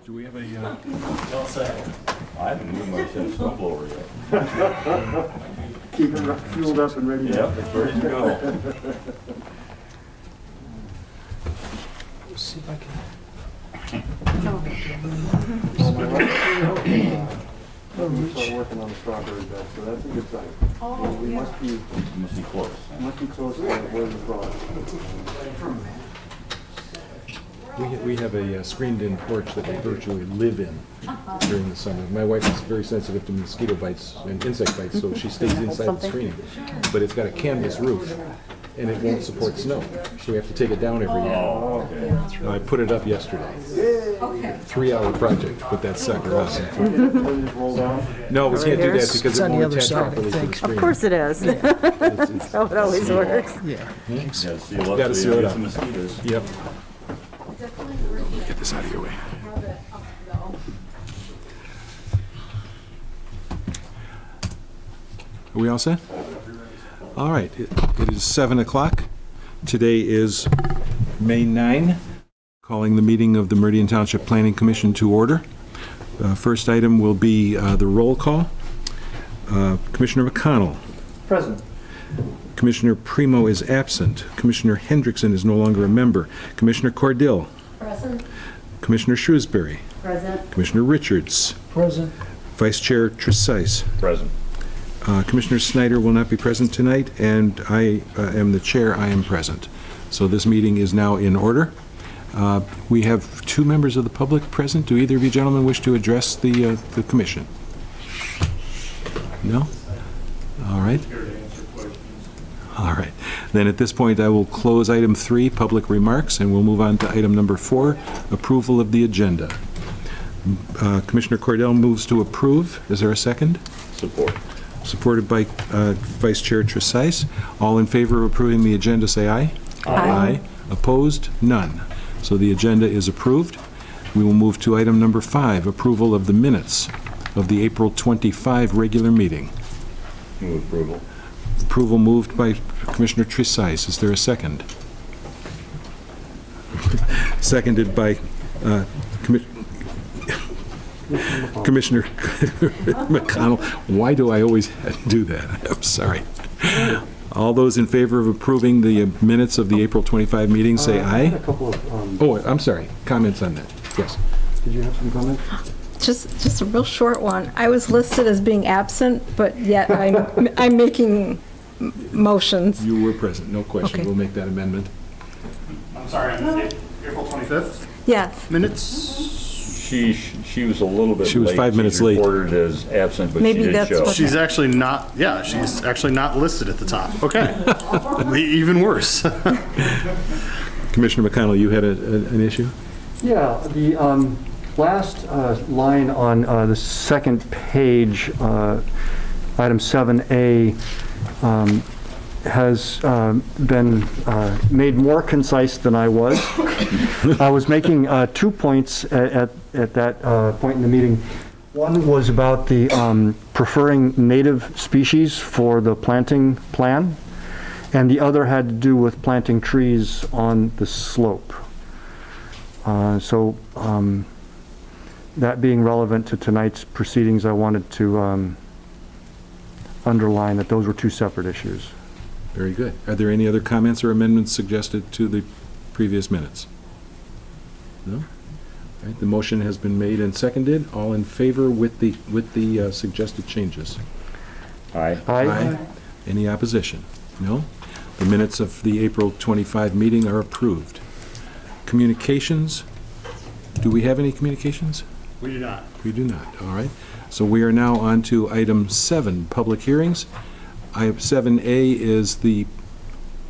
Do we have a, Well said. I haven't even my snow blower yet. Keep it fueled up and ready to Yep, it's ready to go. see if I can. start working on the strawberry bed, so that's a good sign. We must be Close. close to where the frost. We have a screened-in porch that we virtually live in during the summer. My wife is very sensitive to mosquito bites and insect bites, so she stays inside the screening. But it's got a canvas roof, and it won't support snow, so we have to take it down every year. Oh, okay. I put it up yesterday. 3-hour project to put that sucker up. Just roll down. No, we can't do that It's because it on the won't other attach side, I properly to the think. screen. Of course it is. That's how it always works. Yeah. Yeah, seal up Gotta so seal you it get up. the mosquitoes. Yep. Get this out of your way. Are we all set? All right, it is 7 o'clock. Today is May 9, calling the meeting of the Meridian Township Planning Commission to order. First item will be the roll call. Commissioner McConnell. Present. Commissioner Primo is absent. Commissioner Hendrickson is no longer a member. Commissioner Cordill. Present. Commissioner Shrewsbury. Present. Commissioner Richards. Present. Vice Chair Tresice. Present. Commissioner Snyder will not be present tonight, and I am the chair. I am present. So this meeting is now in order. We have 2 members of the public present. Do either of you gentlemen wish to address the commission? No? All right. All right. Then at this point, I will close item 3, public remarks, and we'll move on to item number 4, approval of the agenda. Commissioner Cordell moves to approve. Is there a second? Support. Supported by Vice Chair Tresice. All in favor of approving the agenda, say aye. Aye. Opposed? None. So the agenda is approved. We will move to item number 5, approval of the minutes of the April 25 regular meeting. Move approval. Approval moved by Commissioner Tresice. Is there a second? Seconded by Commissioner McConnell. Why do I always do that? I'm sorry. All those in favor of approving the minutes of the April 25 meeting, say I had aye. a couple of, Oh, I'm sorry. Comments on that? Yes. did you have some comments? Just a real short one. I was listed as being absent, but yet I'm making motions. You were present, no question. Okay. We'll make that amendment. I'm sorry, on the April 25th Yes. minutes? She was a little bit late. She was 5 minutes She's late. reported as absent, but she Maybe did that's show. what- She's actually not, yeah, she's actually not listed at the top. Okay. Even worse. Commissioner McConnell, you had an issue? Yeah, the last line on the second page, item 7A, has been made more concise than I was. I was making 2 points at that point in the meeting. One was about the preferring native species for the planting plan, and the other had to do with planting trees on the slope. So that being relevant to tonight's proceedings, I wanted to underline that those were 2 separate issues. Very good. Are there any other comments or amendments suggested to the previous minutes? No? All right, the motion has been made and seconded. All in favor with the suggested changes? Aye. Any opposition? No? The minutes of the April 25 meeting are approved. Communications? Do we have any communications? We do not. We do not. All right. So we are now on to item 7, public hearings. Item 7A is the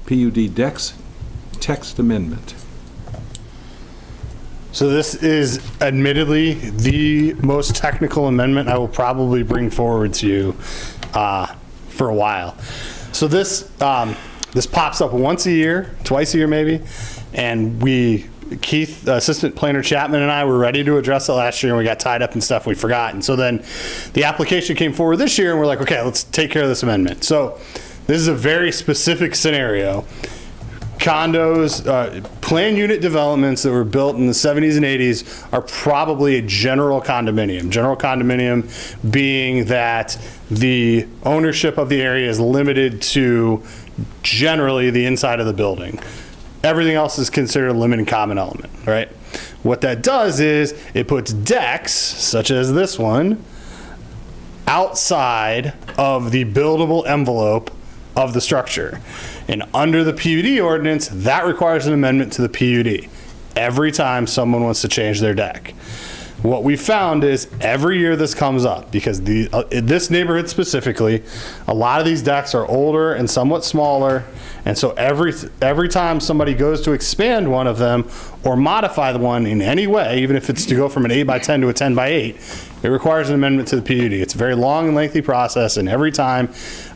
PUD Dex text amendment. So this is admittedly the most technical amendment I will probably bring forward to you for a while. So this pops up once a year, twice a year maybe, and Keith, Assistant Planner Chapman, and I were ready to address it last year, and we got tied up in stuff we forgot. And so then the application came forward this year, and we're like, okay, let's take care of this amendment. So this is a very specific scenario. condos, planned unit developments that were built in the 70s and 80s are probably a general condominium. General condominium being that the ownership of the area is limited to generally the inside of the building. Everything else is considered a limited common element, right? What that does is it puts decks, such as this one, outside of the buildable envelope of the structure. And under the PUD ordinance, that requires an amendment to the PUD every time someone wants to change their deck. What we found is every year this comes up, because in this neighborhood specifically, a lot of these decks are older and somewhat smaller, and so every time somebody goes to expand one of them or modify the one in any way, even if it's to go from an 8 by 10 to a 10 by 8, it requires an amendment to the PUD. It's a very long and lengthy process, and every time,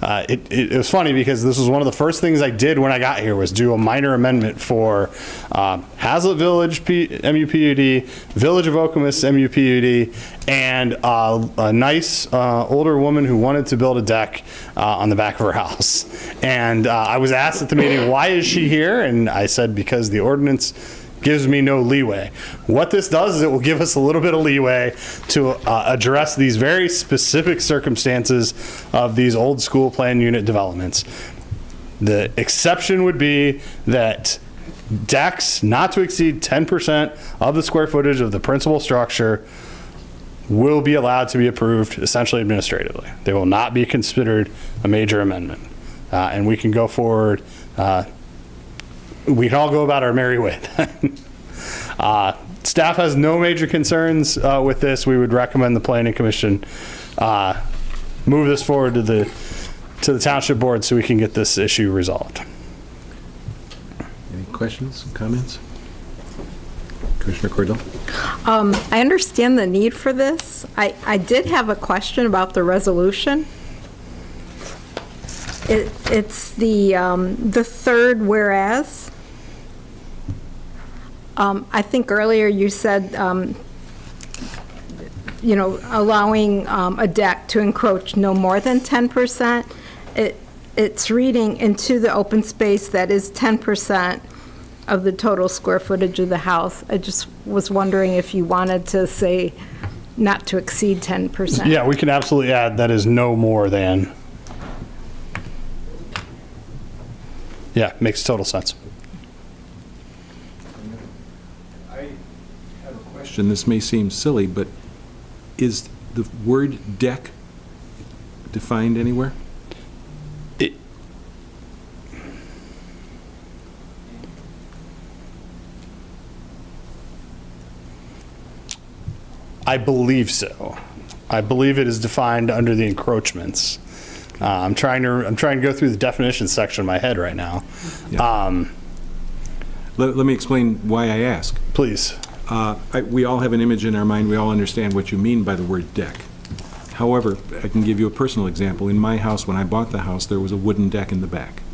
it was funny because this was one of the first things I did when I got here was do a minor amendment for Haslet Village MUPUD, Village of Alchemist MUPUD, and a nice older woman who wanted to build a deck on the back of her house. And I was asked at the meeting, why is she here? And I said, because the ordinance gives me no leeway. What this does is it will give us a little bit of leeway to address these very specific circumstances of these old school plan unit developments. The exception would be that decks not to exceed 10% of the square footage of the principal structure will be allowed to be approved essentially administratively. They will not be considered a major amendment. And we can go forward. We can all go about our merry way. Staff has no major concerns with this. We would recommend the Planning Commission move this forward to the Township Board so we can get this issue resolved. Any questions, comments? Commissioner Cordell? I understand the need for this. I did have a question about the resolution. It's the third whereas. I think earlier you said, allowing a deck to encroach no more than 10%. It's reading into the open space that is 10% of the total square footage of the house. I just was wondering if you wanted to say not to exceed 10%. Yeah, we can absolutely add that is no more than. Yeah, makes total sense. This may seem silly, but is the word deck defined anywhere? I believe so. I believe it is defined under the encroachments. I'm trying to go through the definition section in my head right now. Yeah. Let me explain why I ask. Please. We all have an image in our mind. We all understand what you mean by the word deck. However, I can give you a personal example. In my house, when I bought the house, there was a wooden deck in the back.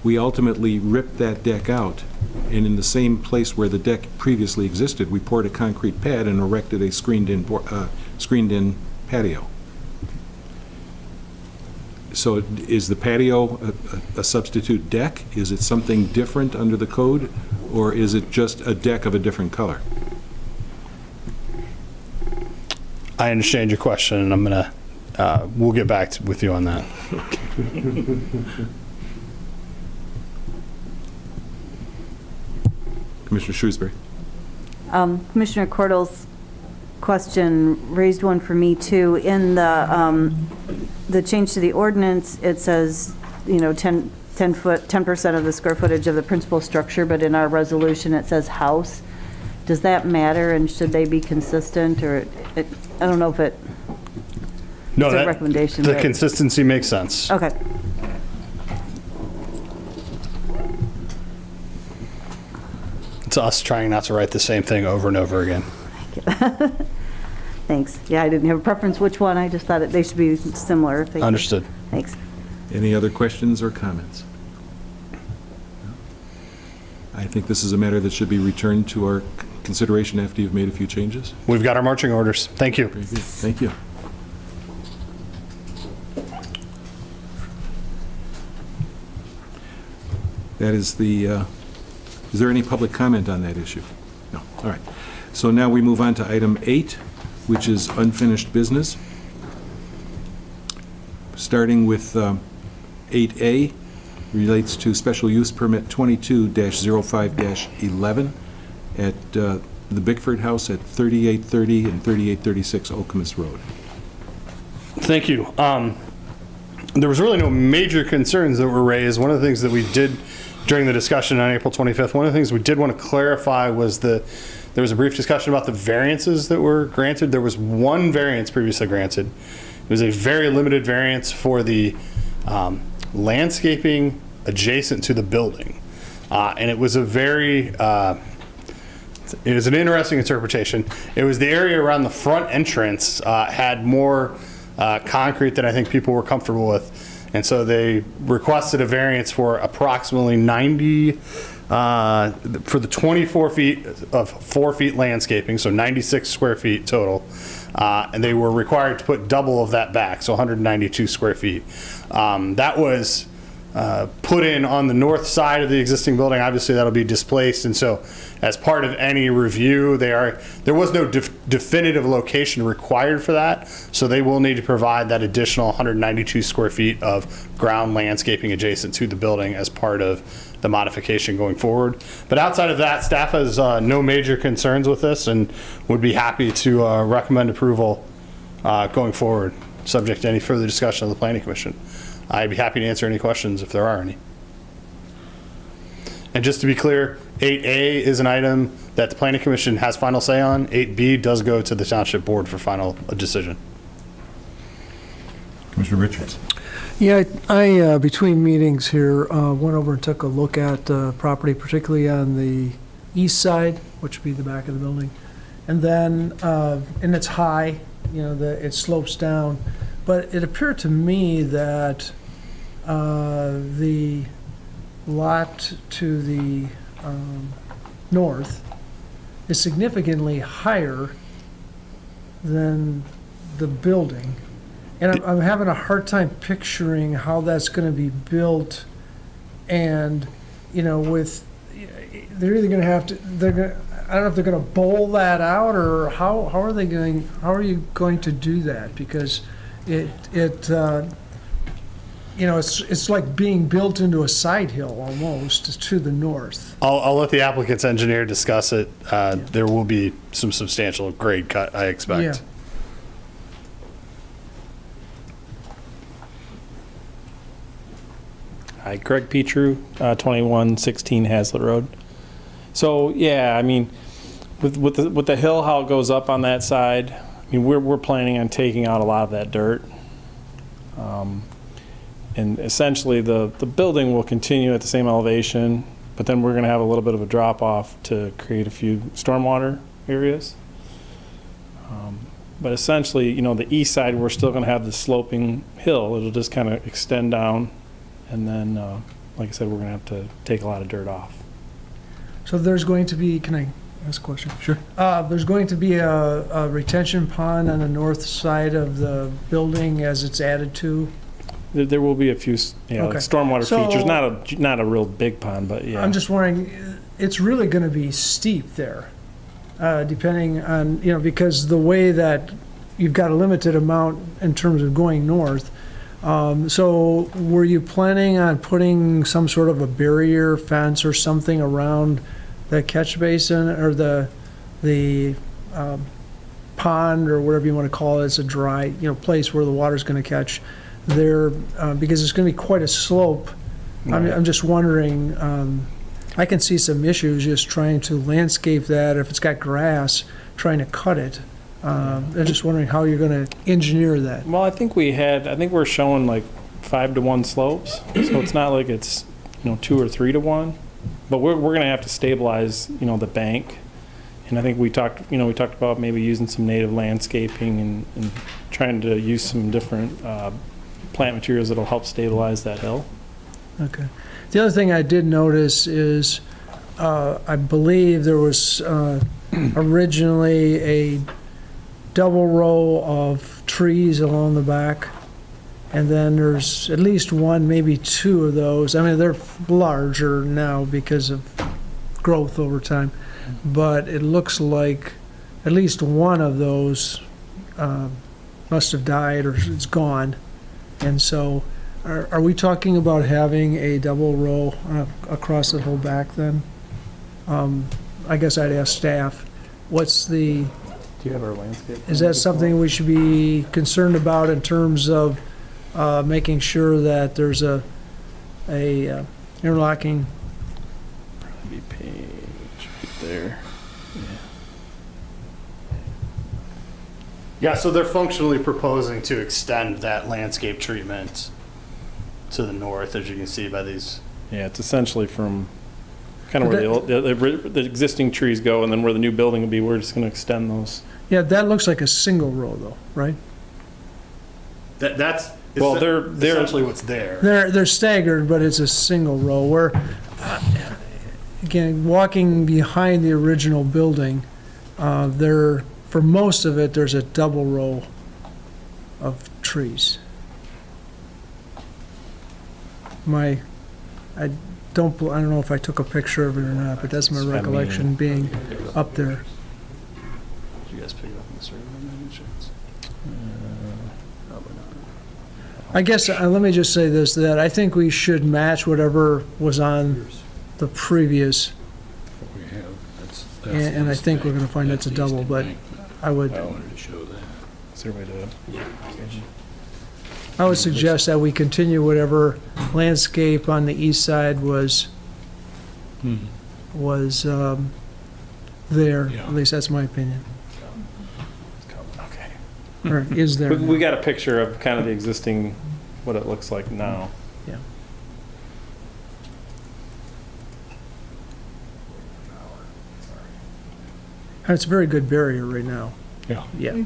We ultimately ripped that deck out, and in the same place where the deck previously existed, we poured a concrete pad and erected a screened-in patio. So is the patio a substitute deck? Is it something different under the code, or is it just a deck of a different color? I understand your question, and I'm gonna, we'll get back with you on that. Commissioner Shrewsbury. Commissioner Cordell's question raised one for me too. In the change to the ordinance, it says, 10% of the square footage of the principal structure, but in our resolution it says house. Does that matter, and should they be consistent, or I don't know if it's a recommendation. The consistency makes sense. Okay. It's us trying not to write the same thing over and over again. Thanks. Yeah, I didn't have a preference which one. I just thought they should be similar. Understood. Thanks. Any other questions or comments? I think this is a matter that should be returned to our consideration after you've made a few changes. We've got our marching orders. Thank you. Very good. Thank you. That is is there any public comment on that issue? No, all right. So now we move on to item 8, which is unfinished business. Starting with 8A, relates to special use permit 22-05-11 at the Bickford House at 3830 and 3836 Alchemist Road. Thank you. There was really no major concerns that were raised. One of the things that we did during the discussion on April 25th, one of the things we did want to clarify was there was a brief discussion about the variances that were granted. There was one variance previously granted. It was a very limited variance for the landscaping adjacent to the building. And it was it was an interesting interpretation. It was the area around the front entrance had more concrete than I think people were comfortable with. And so they requested a variance for approximately 90, for the 24 feet of 4 feet landscaping, so 96 square feet total. And they were required to put double of that back, so 192 square feet. That was put in on the north side of the existing building. Obviously, that'll be displaced, and so as part of any review, there was no definitive location required for that, so they will need to provide that additional 192 square feet of ground landscaping adjacent to the building as part of the modification going forward. But outside of that, staff has no major concerns with this and would be happy to recommend approval going forward, subject to any further discussion of the Planning Commission. I'd be happy to answer any questions if there are any. And just to be clear, 8A is an item that the Planning Commission has final say on. 8B does go to the Township Board for final decision. Commissioner Richards. Yeah, I between meetings here, went over and took a look at property, particularly on the east side, which would be the back of the building. And then, and it's high, it slopes down. But it appeared to me that the lot to the north is significantly higher than the building. And I'm having a hard time picturing how that's going to be built. And, with, they're either going to have to, I don't know if they're going to bowl that out, or how are you going to do that? Because it's like being built into a side hill almost to the north. I'll let the applicant's engineer discuss it. There will be some substantial grade cut, I expect. Yeah. Hi, Greg Petru, 2116 Haslet Road. So yeah, I mean, with the hill, how it goes up on that side, I mean, we're planning on taking out a lot of that dirt. And essentially the building will continue at the same elevation, but then we're gonna have a little bit of a drop off to create a few stormwater areas. But essentially, the east side, we're still gonna have the sloping hill. It'll just kind of extend down. And then, like I said, we're gonna have to take a lot of dirt off. So there's going to be, can I ask a question? Sure. There's going to be a retention pond on the north side of the building as it's added to? There will be a few, Okay. stormwater So- features. Not a real big pond, but yeah. I'm just wondering, it's really going to be steep there, depending on, because the way that you've got a limited amount in terms of going north. So were you planning on putting some sort of a barrier fence or something around the catch basin or the pond or whatever you want to call it? It's a dry, place where the water's going to catch there, because it's going to be quite a slope. I'm just wondering, I can see some issues just trying to landscape that. If it's got grass, trying to cut it. I'm just wondering how you're going to engineer that. Well, I think we're showing like 5-to-1 slopes, so it's not like it's 2 or 3-to-1, but we're going to have to stabilize the bank, and I think we talked about maybe using some native landscaping and trying to use some different plant materials that'll help stabilize that hill. Okay. The other thing I did notice is I believe there was originally a double row of trees along the back And then there's at least one, maybe two of those. I mean, they're larger now because of growth over time. But it looks like at least one of those must have died or is gone. And so are we talking about having a double row across the whole back then? I guess I'd ask staff, what's the, Do you have our landscape? is that something we should be concerned about in terms of making sure that there's a interlocking? Be page right there. Yeah, so they're functionally proposing to extend that landscape treatment to the north, as you can see by these. Yeah, it's essentially from kind of where the existing trees go, and then where the new building will be. We're just going to extend those. Yeah, that looks like a single row though, right? That's Well, they're essentially what's there. They're staggered, but it's a single row. Where, again, walking behind the original building, for most of it, there's a double row of trees. I don't know if I took a picture of it or not, but that's my recollection being up there. Did you guys pick it up in the survey? I guess, let me just say this, that I think we should match whatever was on the previous, and I think we're gonna find that's a double, but I would, Is there a way to? I would suggest that we continue whatever landscape on the east side was there, at least that's my opinion, Okay. or is there. We got a picture of kind of the existing, what it looks like now. Yeah. And it's a very good barrier right now. Yeah. Yeah.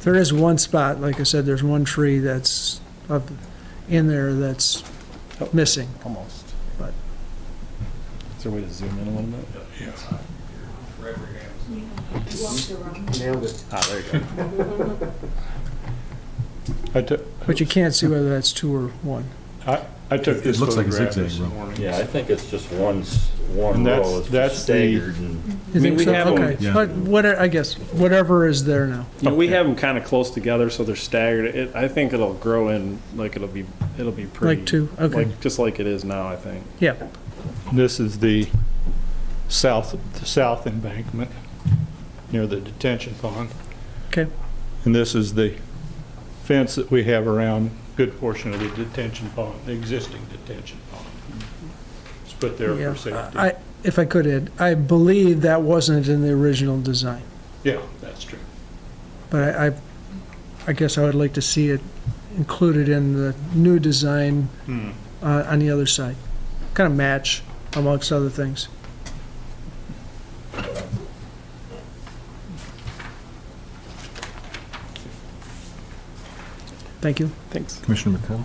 There is one spot, like I said, there's one tree that's up in there that's missing. Almost. But- Is there a way to zoom in a little bit? Nailed it. Ah, there you go. But you can't see whether that's two or one. I took this It looks like a photograph zigzag this row. morning. Yeah, I think it's just one And that's- row, it's that's just the- staggered and. You I mean, think we so? have 'em- Okay, Yeah. but I guess, whatever is there now. You know, we have them kind of close together, so they're staggered. I think it'll grow in, like it'll be pretty. Like two, okay. Like, just like it is now, I think. Yeah, This is the south embankment near the detention pond. okay. And this is the fence that we have around a good portion of the detention pond, the existing detention pond. It's put there Yeah. for safety. If I could add, I believe that wasn't in the original design, Yeah, that's true. but I guess I would like to see it included in the new design on the other side. Kind of match amongst other things. Thank you. Thanks. Commissioner McConnell?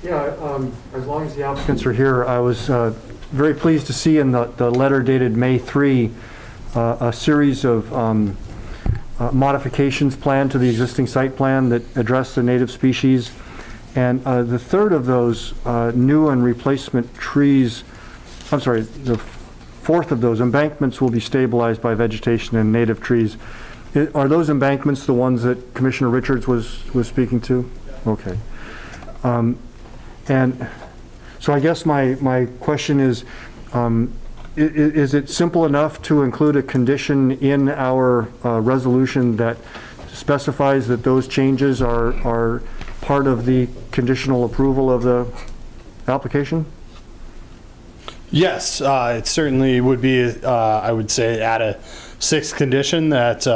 Yeah, as long as the applicants are here, I was very pleased to see in the letter dated May 3, a series of modifications planned to the existing site plan that address the native species. And the third of those new and replacement trees, I'm sorry, the fourth of those embankments will be stabilized by vegetation and native trees. Are those embankments the ones that Commissioner Richards was speaking to? Okay. And so I guess my question is it simple enough to include a condition in our resolution that specifies that those changes are part of the conditional approval of the application? Yes, it certainly would be, I would say, add a sixth condition that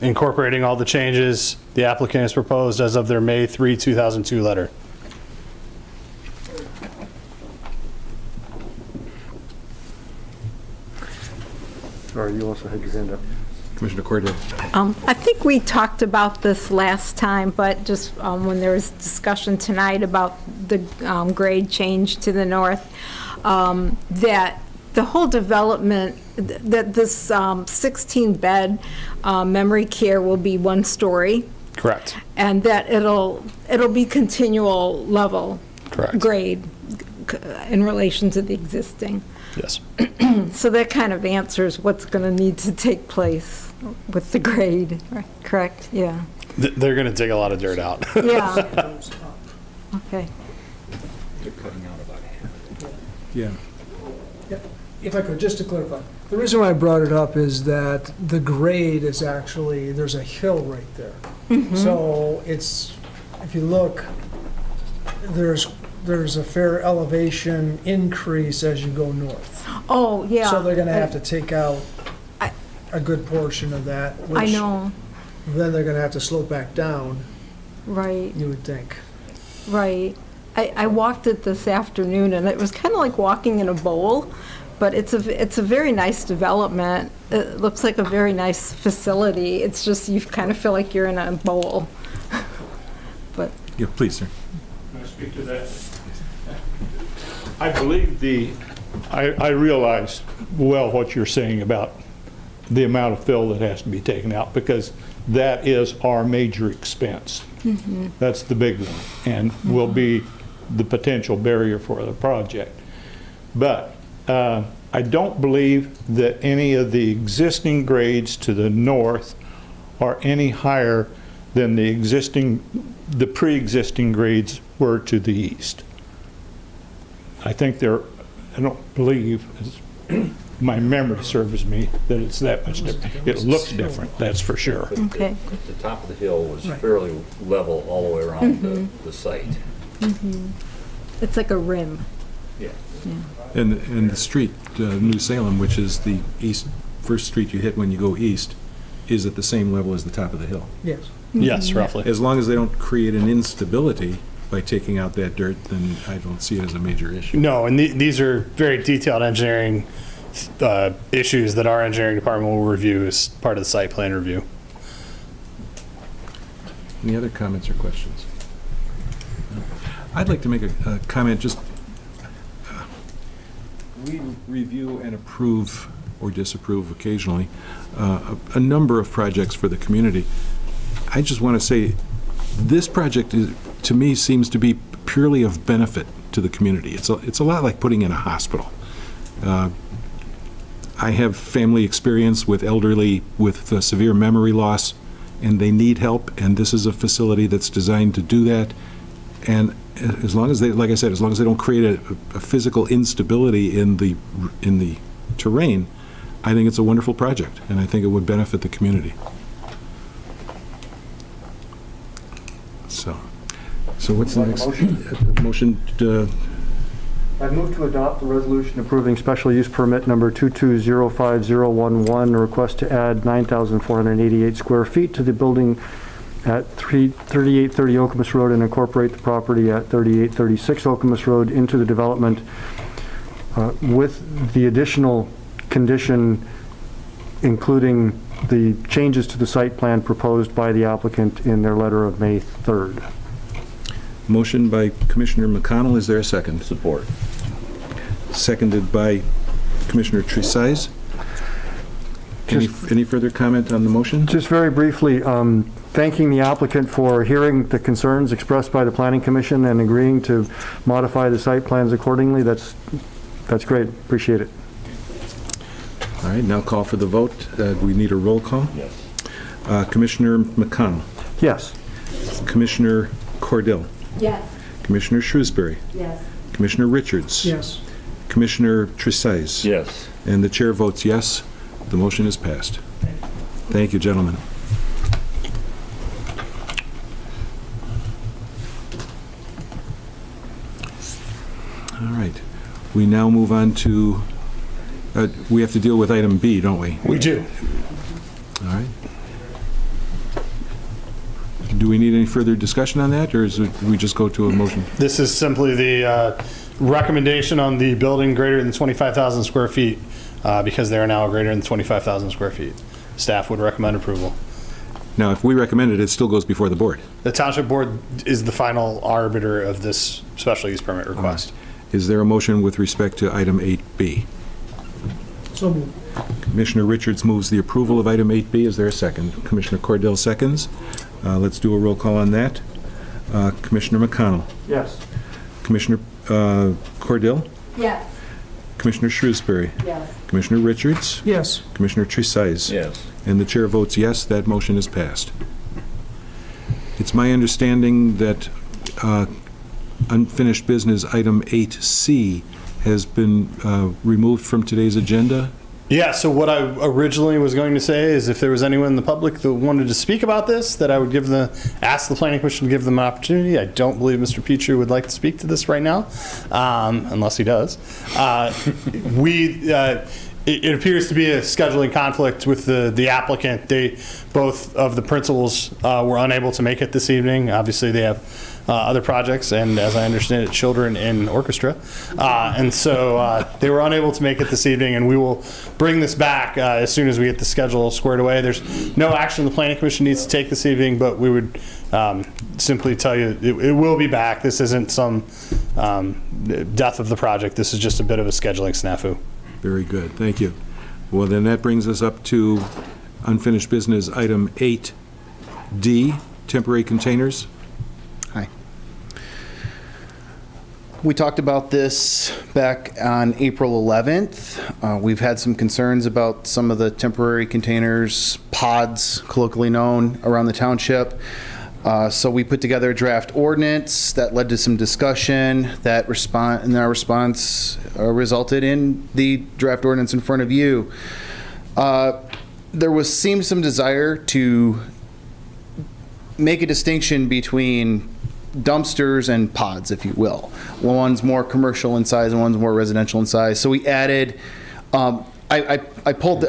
incorporating all the changes the applicant has proposed as of their May 3, 2002 letter. Sorry, you also had your hand up. Commissioner Cordero? I think we talked about this last time, but just when there was discussion tonight about the grade change to the north, that the whole development, that this 16-bed memory care will be one story, Correct. And that it'll be continual level Correct. grade in relation to the existing. Yes. So that kind of answers what's going to need to take place with the grade, correct? Yeah. They're going to dig a lot of dirt out. Yeah. Okay. Yeah. If I could, just to clarify, the reason why I brought it up is that the grade is actually, there's a hill right there. So it's, if you look, there's a fair elevation increase as you go north. Oh, yeah. So they're gonna have to take out a good portion of that, I which know, then they're gonna have to slope back down, right, you would think. right. I walked it this afternoon, and it was kind of like walking in a bowl, but it's a very nice development. It looks like a very nice facility. It's just, you kind of feel like you're in a bowl. But, Yeah, please, sir. Can I speak to that? I believe I realize well what you're saying about the amount of fill that has to be taken out, because that is our major expense. That's the big one, and will be the potential barrier for the project. But I don't believe that any of the existing grades to the north are any higher than the pre-existing grades were to the east. I think I don't believe, as my memory serves me, that it's that much different. It looks different, that's for sure. okay. The top of the hill was Right. fairly level all the way around the site. It's like a rim. Yeah. And the street, New Salem, which is the first street you hit when you go east, is at the same level as the top of the hill. Yes. Yes, roughly. As long as they don't create an instability by taking out that dirt, then I don't see it as a major issue. No, and these are very detailed engineering issues that our engineering department will review as part of the site plan review. Any other comments or questions? I'd like to make a comment, just, we review and approve or disapprove occasionally a number of projects for the community. I just want to say, this project is, to me, seems to be purely of benefit to the community. It's a lot like putting in a hospital. I have family experience with elderly with severe memory loss, and they need help, and this is a facility that's designed to do that. And as long as they, like I said, as long as they don't create a physical instability in the terrain, I think it's a wonderful project, and I think it would benefit the community. So what's the next? Motion to, I move to adopt the resolution approving special use permit number 2205011, a request to add 9,488 square feet to the building at 3830 Alchemist Road and incorporate the property at 3836 Alchemist Road into the development with the additional condition including the changes to the site plan proposed by the applicant in their letter of May 3rd. motion by Commissioner McConnell, is there a second? Support. Seconded by Commissioner Tresize. Any further comment on the motion? Just very briefly, thanking the applicant for hearing the concerns expressed by the Planning Commission and agreeing to modify the site plans accordingly. That's great. Appreciate it. All right, now call for the vote. We need a roll call. Yes. Commissioner McConnell. Yes. Commissioner Cordell. Yes. Commissioner Shrewsbury. Yes. Commissioner Richards. Yes. Commissioner Tresize. Yes. And the chair votes yes. The motion is passed. Thank you, gentlemen. All right. We now move on to, we have to deal with item B, don't we? We do. All right. Do we need any further discussion on that, or do we just go to a motion? This is simply the recommendation on the building greater than 25,000 square feet, because they are now greater than 25,000 square feet. Staff would recommend approval. Now, if we recommend it, it still goes before the board. The Township Board is the final arbiter of this special use permit request. Is there a motion with respect to item 8B? So moved. Commissioner Richards moves the approval of item 8B. Is there a second? Commissioner Cordell seconds. Let's do a roll call on that. Commissioner McConnell. Yes. Commissioner Cordill. Yes. Commissioner Shrewsbury. Yes. Commissioner Richards. Yes. Commissioner Tresize. Yes. And the chair votes yes, that motion is passed. It's my understanding that unfinished business item 8C has been removed from today's agenda. Yeah, so what I originally was going to say is if there was anyone in the public that wanted to speak about this, that I would ask the planning commission to give them an opportunity. I don't believe Mr. Petrie would like to speak to this right now, unless he does. It appears to be a scheduling conflict with the applicant. Both of the principals were unable to make it this evening. Obviously, they have other projects, and as I understand it, children in orchestra. And so they were unable to make it this evening, and we will bring this back as soon as we get the schedule squared away. There's no action the planning commission needs to take this evening, but we would simply tell you it will be back. This isn't some death of the project. This is just a bit of a scheduling snafu. Very good, thank you. Well, then that brings us up to unfinished business item 8D, temporary containers. Hi. We talked about this back on April 11th. We've had some concerns about some of the temporary containers, pods, colloquially known, around the township. So we put together a draft ordinance that led to some discussion that our response resulted in the draft ordinance in front of you. There seemed some desire to make a distinction between dumpsters and pods, if you will. One's more commercial in size and one's more residential in size. So we added, I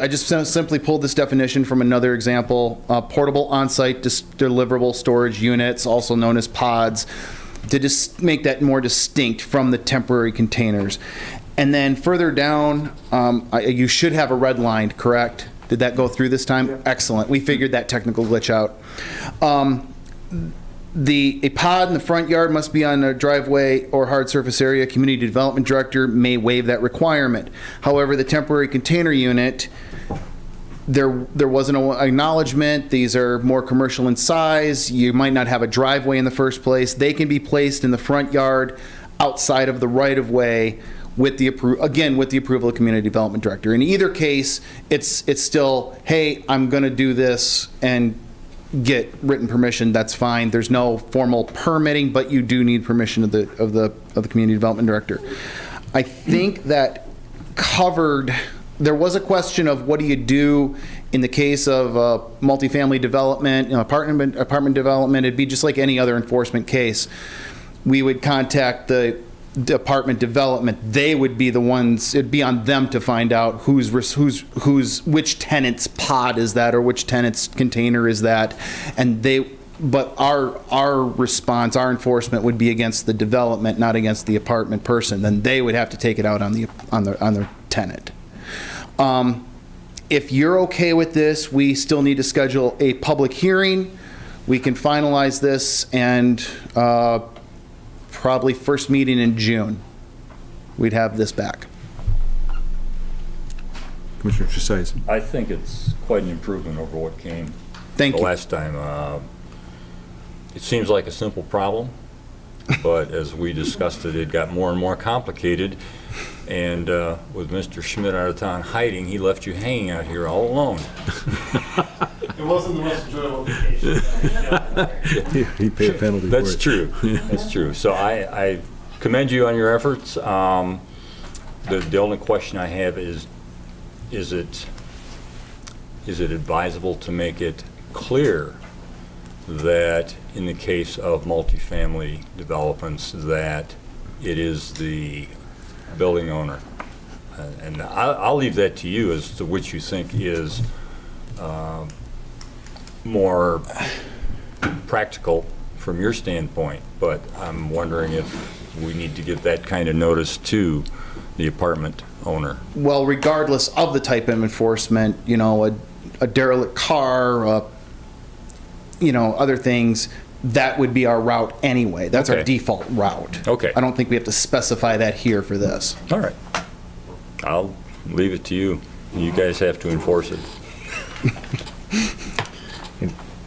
just simply pulled this definition from another example, portable on-site deliverable storage units, also known as pods, to just make that more distinct from the temporary containers. And then further down, you should have a red line, correct? Did that go through this time? Yeah. Excellent. We figured that technical glitch out. A pod in the front yard must be on a driveway or hard surface area. Community Development Director may waive that requirement. However, the temporary container unit, there was an acknowledgement. These are more commercial in size. You might not have a driveway in the first place. They can be placed in the front yard outside of the right-of-way with the approval of Community Development Director. In either case, it's still, hey, I'm going to do this and get written permission. That's fine. There's no formal permitting, but you do need permission of the Community Development Director. I think that covered. There was a question of what do you do in the case of multifamily development, apartment development. It'd be just like any other enforcement case. We would contact the apartment development. They would be the ones. It'd be on them to find out which tenant's pod is that or which tenant's container is that, and But our response, our enforcement would be against the development, not against the apartment person. Then they would have to take it out on the tenant. If you're okay with this, we still need to schedule a public hearing. We can finalize this and probably first meeting in June, we'd have this back. Commissioner Tresize. I think it's quite an improvement over what came Thank the you. last time. It seems like a simple problem, but as we discussed it, it got more and more complicated. And with Mr. Schmidt out of town hiding, he left you hanging out here all alone. It wasn't the most enjoyable vacation. He paid a penalty for it. That's true. That's true. So I commend you on your efforts. The only question I have is it advisable to make it clear that in the case of multifamily developments that it is the building owner? And I'll leave that to you as to which you think is more practical from your standpoint, but I'm wondering if we need to give that kind of notice to the apartment owner. Well, regardless of the type of enforcement, a derelict car, other things, that would be our route anyway. That's our default route. Okay. I don't think we have to specify that here for this. All right. I'll leave it to you. You guys have to enforce it.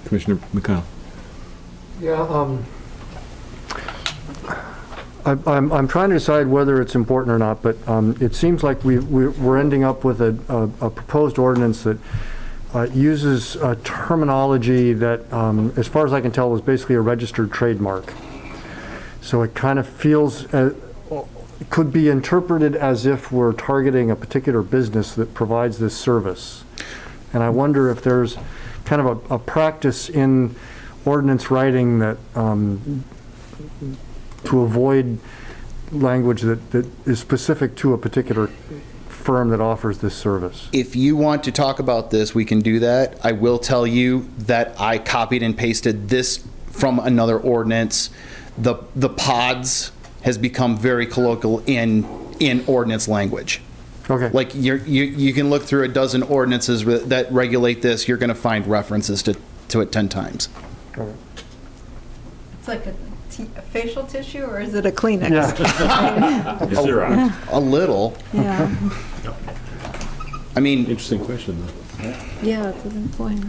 Commissioner McConnell. Yeah, I'm trying to decide whether it's important or not, but it seems like we're ending up with a proposed ordinance that uses a terminology that, as far as I can tell, is basically a registered trademark. So it kind of feels, could be interpreted as if we're targeting a particular business that provides this service. And I wonder if there's kind of a practice in ordinance writing that, to avoid language that is specific to a particular firm that offers this service. If you want to talk about this, we can do that. I will tell you that I copied and pasted this from another ordinance. The pods has become very colloquial in ordinance language. Okay. Like you can look through a dozen ordinances that regulate this. You're going to find references to it 10 times. Okay. It's like a facial tissue, or is it a Kleenex? Yeah. Is there a? A little. Yeah, I mean, Interesting question, though. yeah, it's a good point.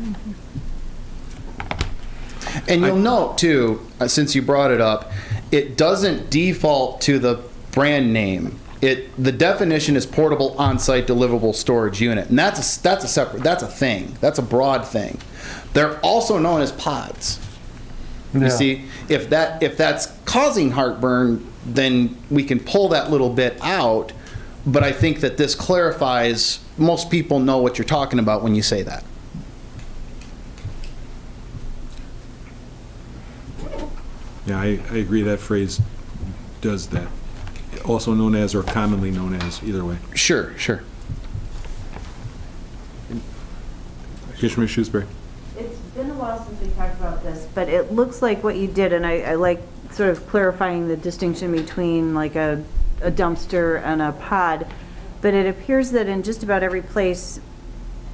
and you'll note too, since you brought it up, it doesn't default to the brand name. The definition is portable on-site deliverable storage unit, and that's a thing. That's a broad thing. They're also known as pods. Yeah. You see, if that's causing heartburn, then we can pull that little bit out. But I think that this clarifies. Most people know what you're talking about when you say that. Yeah, I agree that phrase does that. Also known as or commonly known as, either way. Sure. Commissioner Shrewsbury. It's been a while since we talked about this, but it looks like what you did, and I like sort of clarifying the distinction between like a dumpster and a pod, but it appears that in just about every place,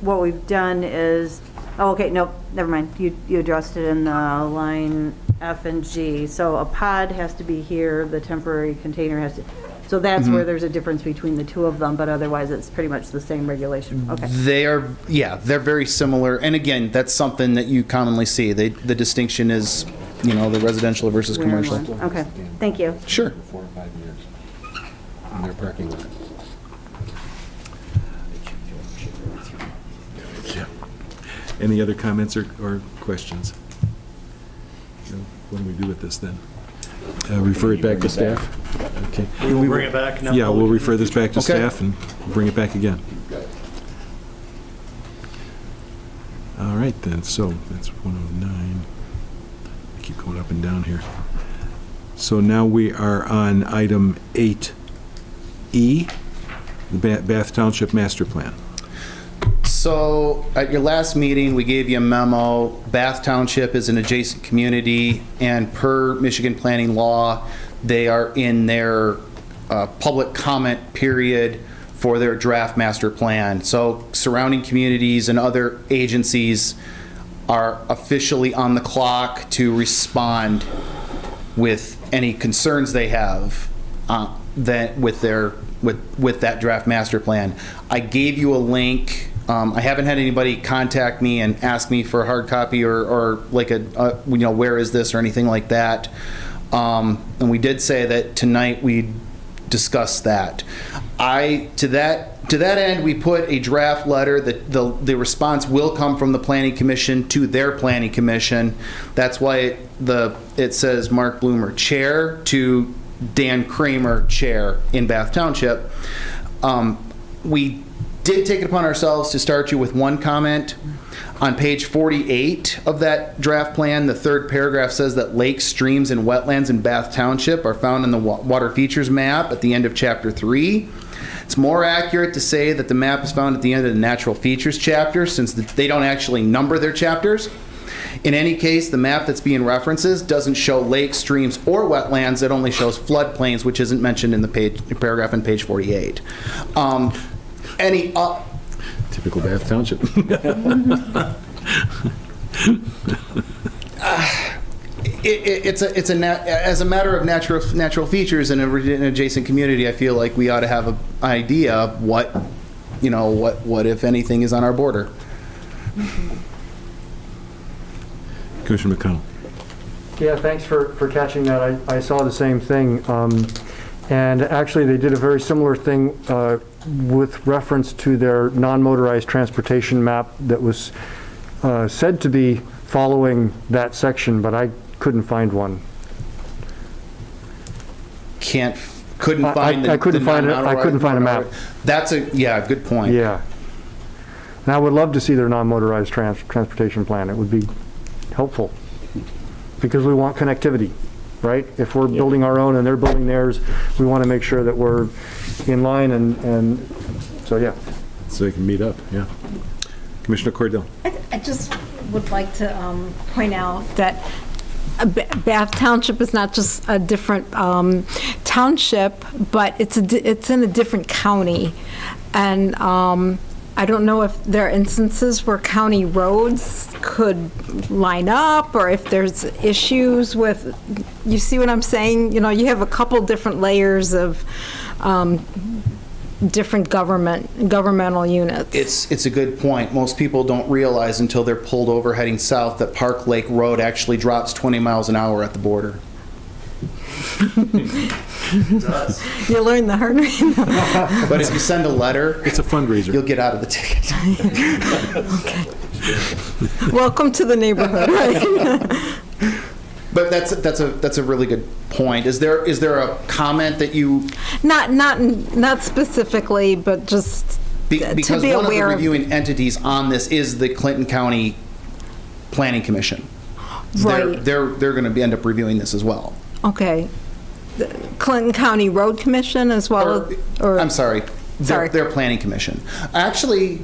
what we've done is, oh, okay, nope, never mind. You addressed it in line F and G. So a pod has to be here, the temporary container has to, so that's where there's a difference between the two of them, but otherwise it's pretty much the same regulation. Okay. They're very similar. And again, that's something that you commonly see. The distinction is, the residential versus Weird commercial. one. Okay, thank you. Sure. 4 or 5 years in their parking lot. Yeah. Any other comments or questions? What do we do with this then? Refer it back to staff? Okay. We'll bring it back now. Yeah, we'll refer this back to Okay. staff and bring it back again. All right then, so that's 109. I keep going up and down here. So now we are on item 8E, the Bath Township Master Plan. So at your last meeting, we gave you a memo. Bath Township is an adjacent community, and per Michigan planning law, they are in their public comment period for their draft master plan. So surrounding communities and other agencies are officially on the clock to respond with any concerns they have with that draft master plan. I gave you a link. I haven't had anybody contact me and ask me for a hard copy or like where is this or anything like that. And we did say that tonight we'd discuss that. To that end, we put a draft letter that the response will come from the Planning Commission to their Planning Commission. That's why it says Mark Bloomer, Chair, to Dan Kramer, Chair in Bath Township. We did take it upon ourselves to start you with one comment. On page 48 of that draft plan, the third paragraph says that lakes, streams, and wetlands in Bath Township are found in the water features map at the end of chapter 3. It's more accurate to say that the map is found at the end of the natural features chapter, since they don't actually number their chapters. In any case, the map that's being references doesn't show lakes, streams, or wetlands. It only shows floodplains, which isn't mentioned in the paragraph on page 48. Typical Bath Township. As a matter of natural features in an adjacent community, I feel like we ought to have an idea of what if anything is on our border. Commissioner McConnell. Yeah, thanks for catching that. I saw the same thing. And actually, they did a very similar thing with reference to their non-motorized transportation map that was said to be following that section, but I couldn't find one. Couldn't find I couldn't find it. I couldn't find a map. That's good point. Yeah. And I would love to see their non-motorized transportation plan. It would be helpful, because we want connectivity, right? If we're building our own and they're building theirs, we want to make sure that we're in line, and so, yeah. So they can meet up, yeah. Commissioner Cordell? I just would like to point out that Bath Township is not just a different township, but it's in a different county. And I don't know if there are instances where county roads could line up, or if there's issues with, you see what I'm saying? You know, you have a couple different layers of different governmental units. It's a good point. Most people don't realize until they're pulled over heading south that Park Lake Road actually drops 20 miles an hour at the border. You learn the hard way. But if you send a letter, It's a fundraiser. you'll get out of the ticket. Welcome to the neighborhood, right? But that's a really good point. Is there a comment that you Not specifically, but just because to be one of the aware of. reviewing entities on this is the Clinton County Planning Commission. Right. They're going to end up reviewing this as well. Okay. The Clinton County Road Commission as well as, or I'm sorry. Sorry. Their planning commission. Actually,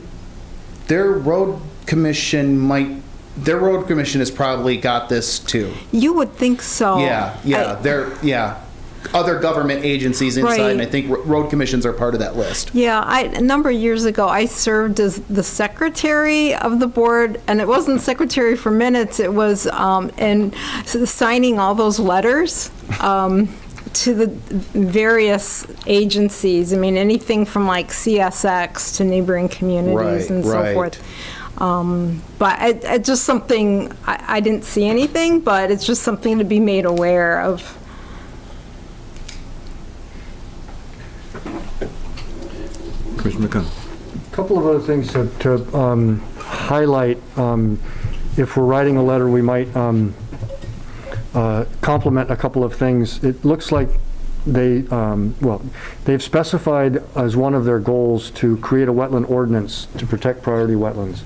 their road commission has probably got this too. you would think so. Yeah. Other government agencies inside, Right. and I think road commissions are part of that list. Yeah, a number of years ago, I served as the secretary of the board, and it wasn't secretary for minutes, it was signing all those letters to the various agencies. I mean, anything from like CSX to neighboring communities and so forth. But it's just something, I didn't see anything, but it's just something to be made aware of. Commissioner McConnell? A couple of other things to highlight. If we're writing a letter, we might complement a couple of things. It looks like they've specified as one of their goals to create a wetland ordinance to protect priority wetlands.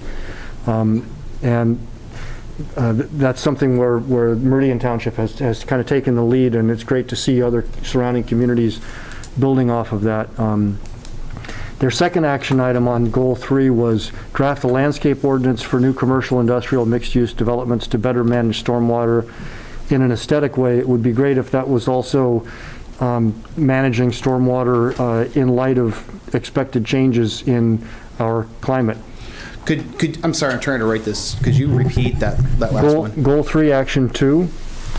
And that's something where Meridian Township has kind of taken the lead, and it's great to see other surrounding communities building off of that. Their second action item on Goal 3 was draft a landscape ordinance for new commercial, industrial, mixed-use developments to better manage stormwater in an aesthetic way. It would be great if that was also managing stormwater in light of expected changes in our climate. I'm sorry, I'm trying to write this. Could you repeat that last one? Goal 3, Action 2.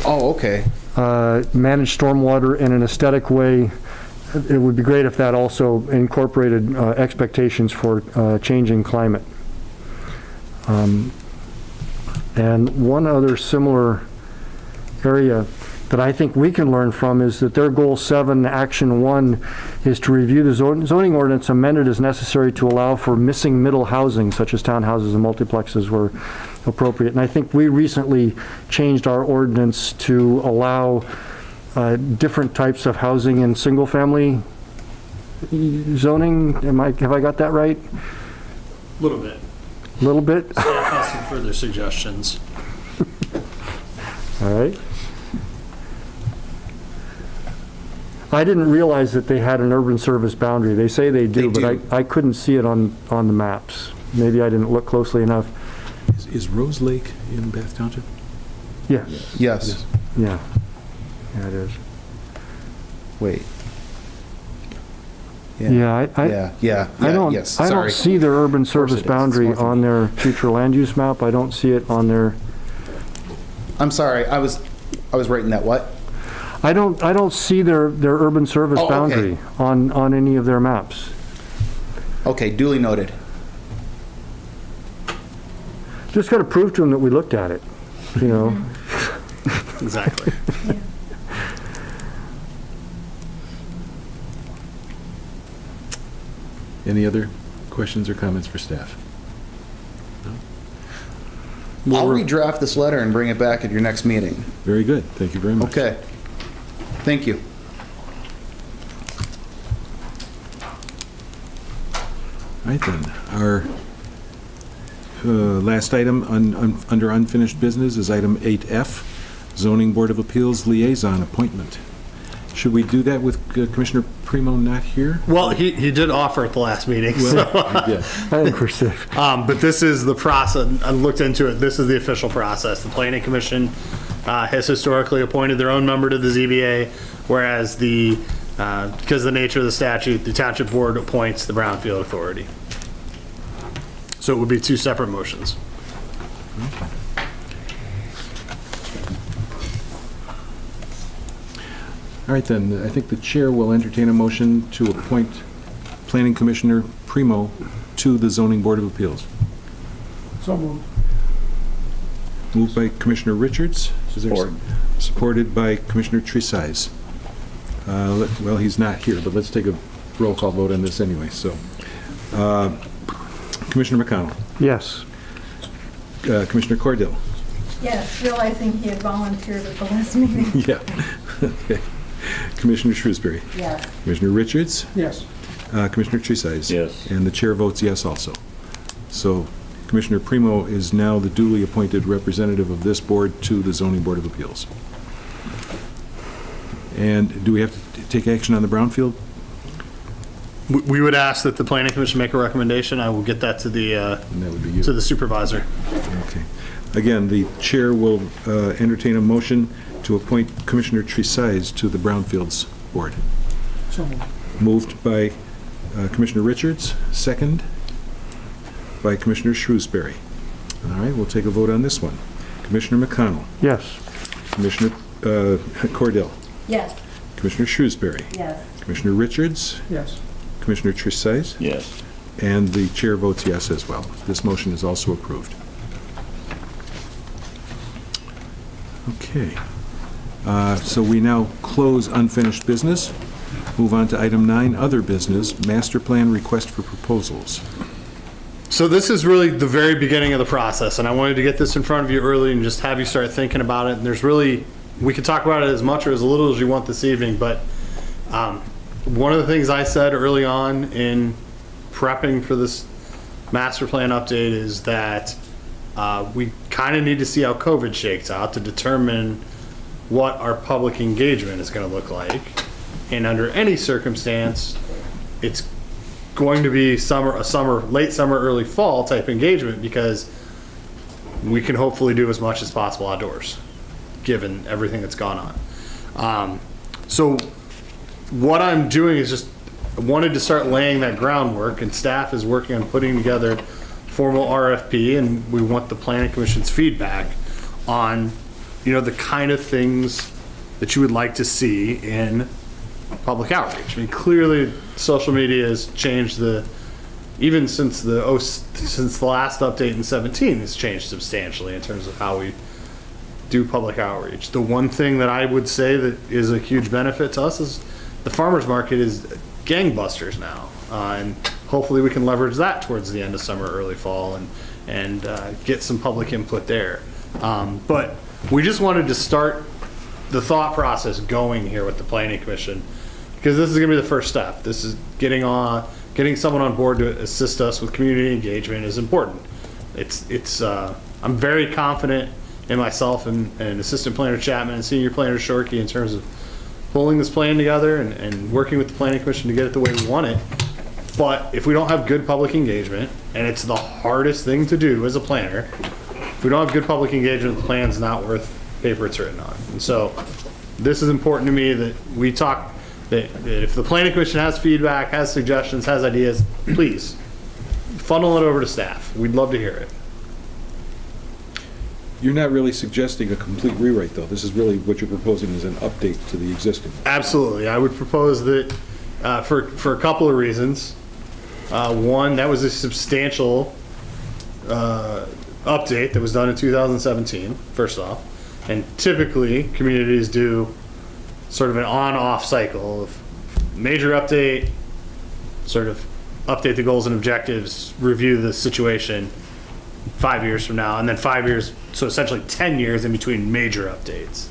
Oh, okay. Manage stormwater in an aesthetic way. It would be great if that also incorporated expectations for changing climate. And one other similar area that I think we can learn from is that their Goal 7, Action 1, is to review the zoning ordinance amended as necessary to allow for missing middle housing, such as townhouses and multiplexes where appropriate. And I think we recently changed our ordinance to allow different types of housing in single-family zoning. Have I got that right? A little bit. A little bit? Staff has some further suggestions. All right. I didn't realize that they had an urban service boundary. They say they do, but I couldn't see it on the maps. Maybe I didn't look closely enough. Is Rose Lake in Bath Township? Yes. Yes. Yeah. Yeah, it is. Wait. Yeah, I don't see their urban service boundary on their future land use map. I don't see it on their. I'm sorry, I was writing that what? I don't see their urban service boundary on any of their maps. Okay, duly noted. Just got to prove to them that we looked at it, you know. Exactly. Any other questions or comments for staff? I'll redraft this letter and bring it back at your next meeting. Very good. Thank you very much. Okay. Thank you. All right then, our last item under unfinished business is item 8F, Zoning Board of Appeals Liaison Appointment. Should we do that with Commissioner Primo not here? Well, he did offer at the last meeting, so. Yeah. I think we're safe. But this is the process, I looked into it, this is the official process. The Planning Commission has historically appointed their own member to the ZBA, whereas because of the nature of the statute, the Township Board appoints the Brownfield Authority. So it would be two separate motions. All right then, I think the chair will entertain a motion to appoint Planning Commissioner Primo to the Zoning Board of Appeals. So moved. Moved by Commissioner Richards. Is there Support. Supported by Commissioner Tresize. Well, he's not here, but let's take a roll call vote on this anyway. So, Commissioner McConnell, Yes. Commissioner Cordell. Yes, realizing he had volunteered at the last meeting. Yeah. Okay. Commissioner Shrewsbury. Yes. Commissioner Richards. Yes. Commissioner Tresize. Yes. And the chair votes yes also. So Commissioner Primo is now the duly appointed representative of this board to the Zoning Board of Appeals. And do we have to take action on the Brownfield? We would ask that the Planning Commission make a recommendation. I will get that to the And that would be you. to the supervisor. Okay. Again, the chair will entertain a motion to appoint Commissioner Tresize to the Brownfields Board. So moved. Moved by Commissioner Richards, second by Commissioner Shrewsbury. All right, we'll take a vote on this one. Commissioner McConnell, Yes. Commissioner Cordell, Yes. Commissioner Shrewsbury, Yes. Commissioner Richards, Yes. Commissioner Tresize, Yes. and the chair votes yes as well. This motion is also approved. Okay. So we now close unfinished business. Move on to item 9, other business, master plan request for proposals. So this is really the very beginning of the process, and I wanted to get this in front of you early and just have you start thinking about it. And there's really, we could talk about it as much or as little as you want this evening, but one of the things I said early on in prepping for this master plan update is that we kind of need to see how COVID shakes out to determine what our public engagement is going to look like. And under any circumstance, it's going to be late summer, early fall type engagement, because we can hopefully do as much as possible outdoors, given everything that's gone on. So what I'm doing is just I wanted to start laying that groundwork, and staff is working on putting together formal RFP, and we want the Planning Commission's feedback on, the kind of things that you would like to see in public outreach. I mean, clearly, social media has changed even since the last update in 17, it's changed substantially in terms of how we do public outreach. The one thing that I would say that is a huge benefit to us is the farmers market is gangbusters now, and hopefully we can leverage that towards the end of summer, early fall, and get some public input there. But we just wanted to start the thought process going here with the Planning Commission, because this is going to be the first step. This is getting someone on board to assist us with community engagement is important. I'm very confident in myself and Assistant Planner Chapman and Senior Planner Shorkey in terms of pulling this plan together and working with the Planning Commission to get it the way we want it. But if we don't have good public engagement, and it's the hardest thing to do as a planner, if we don't have good public engagement, the plan's not worth paper it's written on. And so this is important to me that we talk, that if the Planning Commission has feedback, has suggestions, has ideas, please funnel it over to staff. We'd love to hear it. You're not really suggesting a complete rewrite, though. This is really what you're proposing is an update to the existing. Absolutely. I would propose that for a couple of reasons. One, that was a substantial update that was done in 2017, first off. And typically, communities do sort of an on-off cycle of major update, sort of update the goals and objectives, review the situation 5 years from now, and then 5 years, so essentially 10 years in between major updates.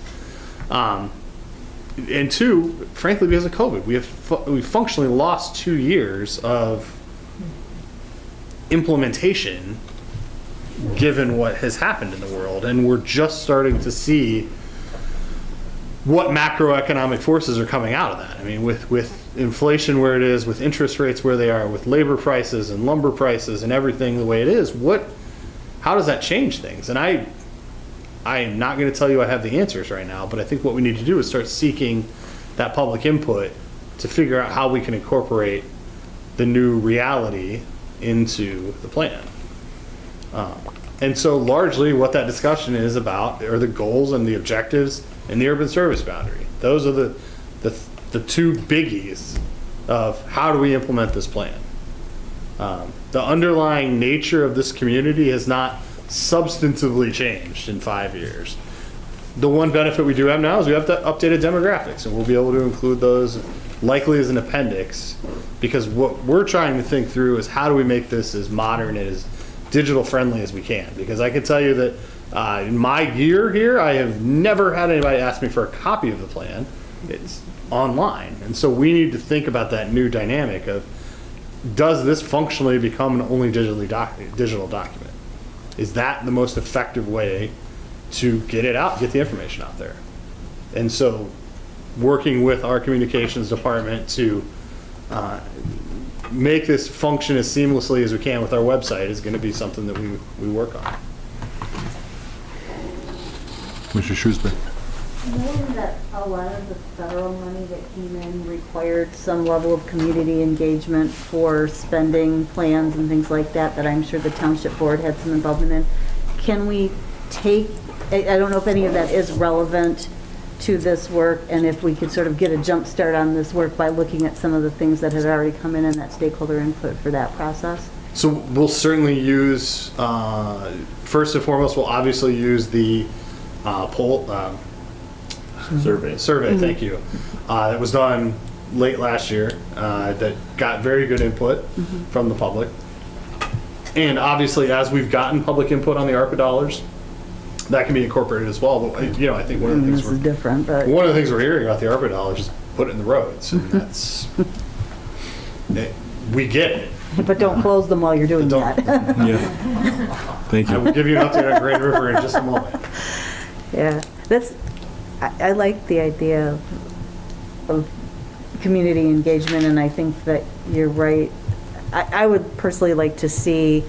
And two, frankly, because of COVID, we functionally lost 2 years of implementation given what has happened in the world, and we're just starting to see what macroeconomic forces are coming out of that. I mean, with inflation where it is, with interest rates where they are, with labor prices and lumber prices and everything the way it is, how does that change things? And I am not going to tell you I have the answers right now, but I think what we need to do is start seeking that public input to figure out how we can incorporate the new reality into the plan. And so largely what that discussion is about are the goals and the objectives and the urban service boundary. Those are the two biggies of how do we implement this plan. The underlying nature of this community has not substantively changed in 5 years. The one benefit we do have now is we have the updated demographics, and we'll be able to include those likely as an appendix, because what we're trying to think through is how do we make this as modern and as digital friendly as we can. Because I can tell you that in my year here, I have never had anybody ask me for a copy of the plan. It's online. And so we need to think about that new dynamic of, does this functionally become an only digital document? Is that the most effective way to get it out, get the information out there? And so working with our communications department to make this function as seamlessly as we can with our website is going to be something that we work on. Mr. Shrewsbury. Knowing that a lot of the federal money that came in required some level of community engagement for spending plans and things like that, that I'm sure the township board had some involvement in, can we take, I don't know if any of that is relevant to this work, and if we could sort of get a jump start on this work by looking at some of the things that had already come in and that stakeholder input for that process? So we'll certainly use, first and foremost, we'll obviously use the poll, survey, thank you. That was done late last year, that got very good input from the public. And obviously, as we've gotten public input on the ARPA dollars, that can be incorporated as well. But I think one of the things This is different, but one of the things we're hearing about the ARPA dollars is put it in the roads, and that's we get it. but don't close them while you're doing Don't. that. Yeah. Thank I you. will give you an update on Grand River in just a moment. Yeah, I like the idea of community engagement, and I think that you're right. I would personally like to see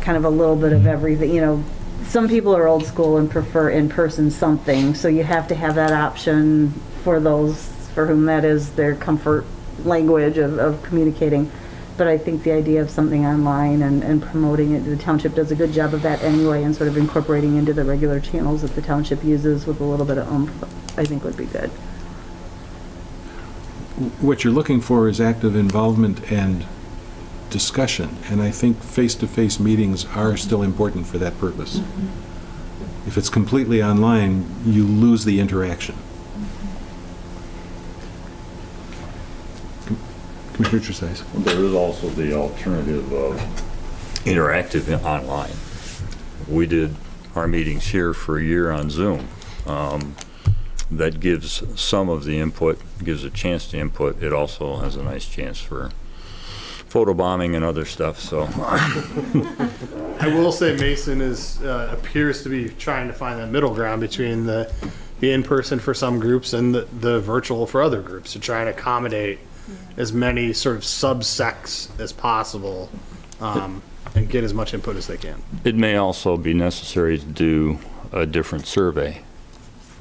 kind of a little bit of everything. Some people are old school and prefer in-person something, so you have to have that option for those for whom that is their comfort language of communicating. But I think the idea of something online and promoting it, the township does a good job of that anyway, and sort of incorporating into the regular channels that the township uses with a little bit of oomph, I think would be good. What you're looking for is active involvement and discussion, and I think face-to-face meetings are still important for that purpose. If it's completely online, you lose the interaction. Commissioner Tresize. There is also the alternative of interactive online. We did our meetings here for a year on Zoom. That gives some of the input, gives a chance to input. It also has a nice chance for photobombing and other stuff, so. I will say Mason appears to be trying to find that middle ground between the in-person for some groups and the virtual for other groups, to try and accommodate as many sort of subsects as possible, and get as much input as they can. It may also be necessary to do a different survey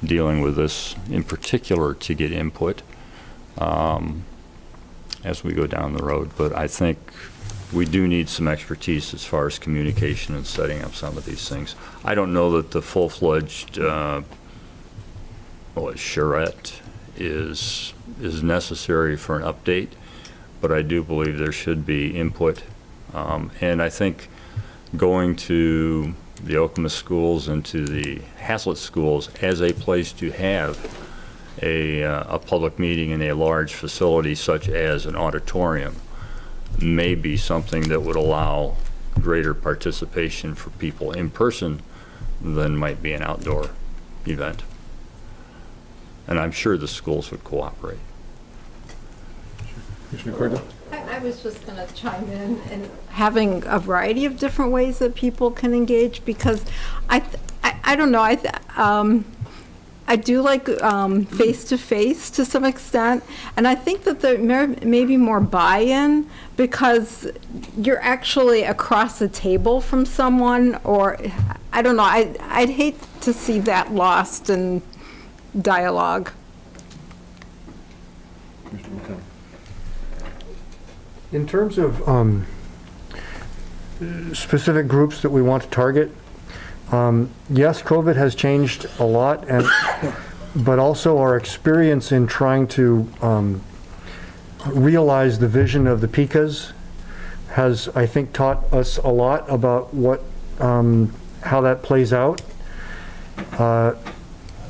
dealing with this in particular to get input as we go down the road. But I think we do need some expertise as far as communication and setting up some of these things. I don't know that the full-fledged charrette is necessary for an update, but I do believe there should be input. And I think going to the Alchemist schools and to the Haslet schools as a place to have a public meeting in a large facility such as an auditorium may be something that would allow greater participation for people in person than might be an outdoor event. And I'm sure the schools would cooperate. Commissioner Cordell? I was just going to chime in and having a variety of different ways that people can engage, because I don't know, I do like face-to-face to some extent, and I think that there may be more buy-in because you're actually across the table from someone, or I don't know, I'd hate to see that lost in dialogue. In terms of specific groups that we want to target, yes, COVID has changed a lot, but also our experience in trying to realize the vision of the PICAs has, I think, taught us a lot about how that plays out.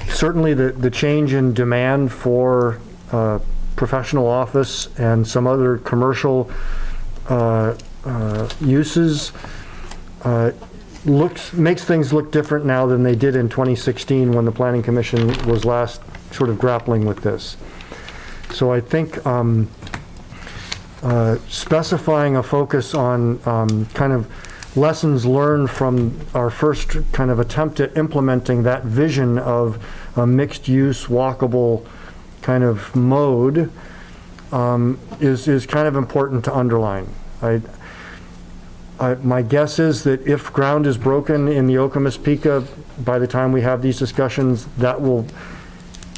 Certainly the change in demand for professional office and some other commercial uses makes things look different now than they did in 2016 when the Planning Commission was last sort of grappling with this. So I think specifying a focus on kind of lessons learned from our first kind of attempt at implementing that vision of a mixed-use, walkable kind of mode is kind of important to underline. My guess is that if ground is broken in the Alchemist Pica, by the time we have these discussions, that will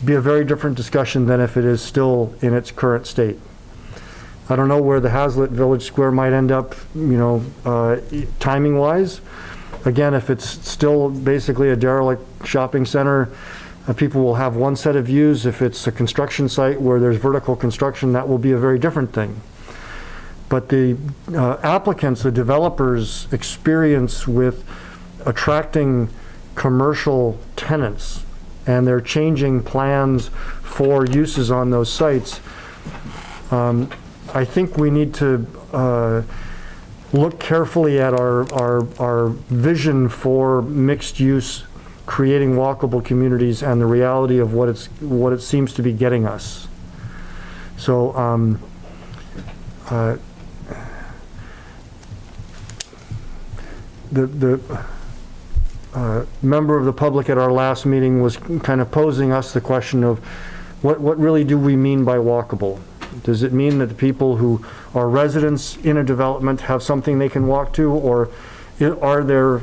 be a very different discussion than if it is still in its current state. I don't know where the Haslet Village Square might end up, timing-wise. Again, if it's still basically a derelict shopping center, people will have one set of views. If it's a construction site where there's vertical construction, that will be a very different thing. But the applicants, the developers' experience with attracting commercial tenants and their changing plans for uses on those sites, I think we need to look carefully at our vision for mixed use, creating walkable communities, and the reality of what it seems to be getting us. So the member of the public at our last meeting was kind of posing us the question of what really do we mean by walkable? Does it mean that the people who are residents in a development have something they can walk to, or are there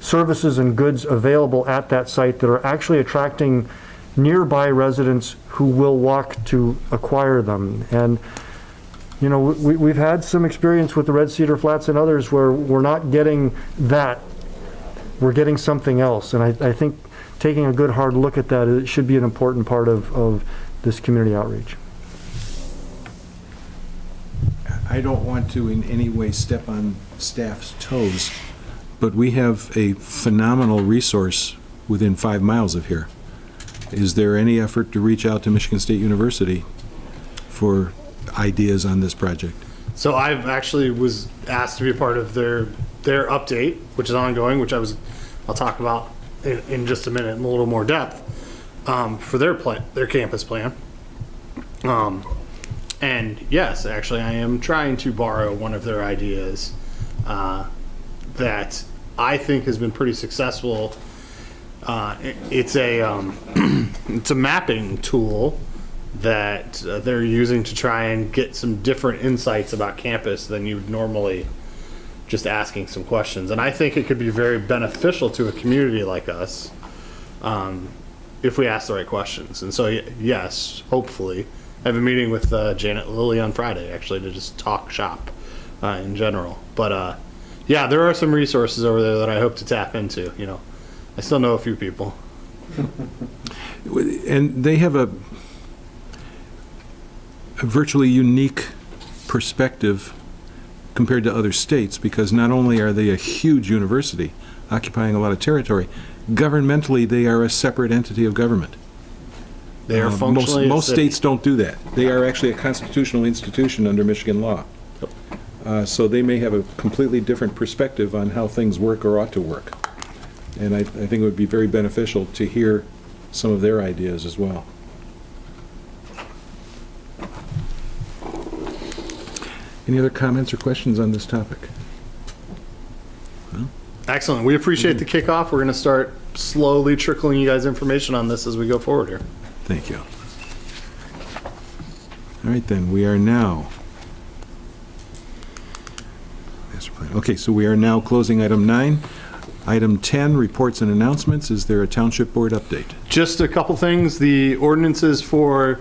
services and goods available at that site that are actually attracting nearby residents who will walk to acquire them? And we've had some experience with the Red Cedar Flats and others where we're not getting that. We're getting something else. And I think taking a good hard look at that, it should be an important part of this community outreach. I don't want to in any way step on staff's toes, but we have a phenomenal resource within 5 miles of here. Is there any effort to reach out to Michigan State University for ideas on this project? So I've actually was asked to be a part of their update, which is ongoing, which I'll talk about in just a minute in a little more depth, for their campus plan. And yes, actually, I am trying to borrow one of their ideas that I think has been pretty successful. It's a mapping tool that they're using to try and get some different insights about campus than you'd normally just asking some questions. And I think it could be very beneficial to a community like us if we ask the right questions. And so, yes, hopefully. I have a meeting with Janet Lilly on Friday, actually, to just talk shop in general. But, yeah, there are some resources over there that I hope to tap into. I still know a few people. And they have a virtually unique perspective compared to other states, because not only are they a huge university, occupying a lot of territory. Governmentally, they are a separate entity of government. They are functionally. Most states don't do that. They are actually a constitutional institution under Michigan law. So they may have a completely different perspective on how things work or ought to work. And I think it would be very beneficial to hear some of their ideas as well. Any other comments or questions on this topic? Excellent. We appreciate the kickoff. We're going to start slowly trickling you guys information on this as we go forward here. Thank you. All right, then, we are now... Master plan. Okay, so we are now closing item 9. Item 10, reports and announcements. Is there a township board update? Just a couple things. The ordinances for,